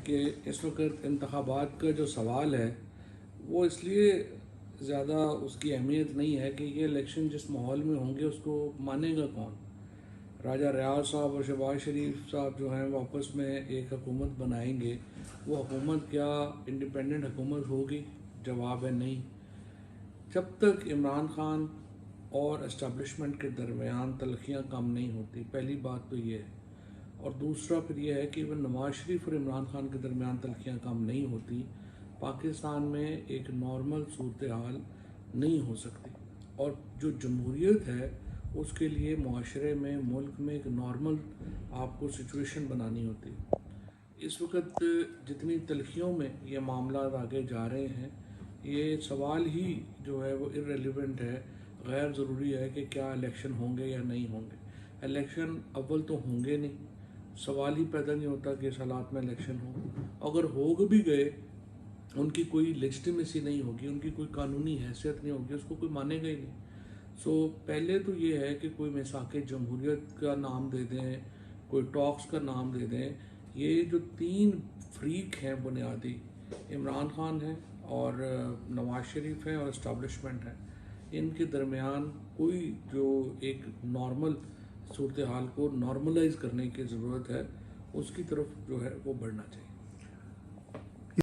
कि इस वक्त इंतखाबात का जो सवाल है वो इसलिए ज़्यादा उसकी अहमियत नहीं है कि ये इलेक्शन जिस माहौल में होंगे उसको मानेगा कौन। राजा रियाज साहब और शहबाज शरीफ साहब जो हैं वापस में एक हुकूमत बनाएंगे, वो हुकूमत क्या इंडिपेंडेंट हुकूमत होगी? जवाब है नहीं। जब तक इमरान खान और इस्टेब्लिशमेंट के दरमियान तलखियाँ कम नहीं होती, पहली बात तो ये है। और दूसरा फिर यह है कि वह नवाज शरीफ और इमरान खान के दरमियान तलखियाँ कम नहीं होती, पाकिस्तान में एक नॉर्मल सूरत हाल नहीं हो सकती। और जो जमहूरियत है उसके लिए मुआशरे में, मुल्क में एक नॉर्मल आपको सिचुएशन बनानी होती है। इस वक्त जितनी तलखियों में ये मामला आगे जा रहे हैं, ये सवाल ही जो है वो इररेलेवेंट है, गैर ज़रूरी है कि क्या इलेक्शन होंगे या नहीं होंगे। इलेक्शन अव्वल तो होंगे नहीं, सवाल ही पैदा नहीं होता कि इस हालात में इलेक्शन हो। अगर हो भी गए, उनकी कोई लेजिटिमेसी नहीं होगी, उनकी कोई कानूनी हैसियत नहीं होगी, उसको कोई मानेगा ही नहीं। पहले तो ये है कि कोई मिसाक जमहूरियत का नाम दे दें, कोई टॉक्स का नाम दे दें। ये जो तीन फ्रीक हैं बुनियादी, इमरान खान है और नवाज शरीफ है और इस्टेब्लिशमेंट है, इनके दरमियान कोई जो एक नॉर्मल सूरत हाल को नॉर्मलाइज करने की ज़रूरत है, उसकी तरफ जो है वो बढ़ना चाहिए।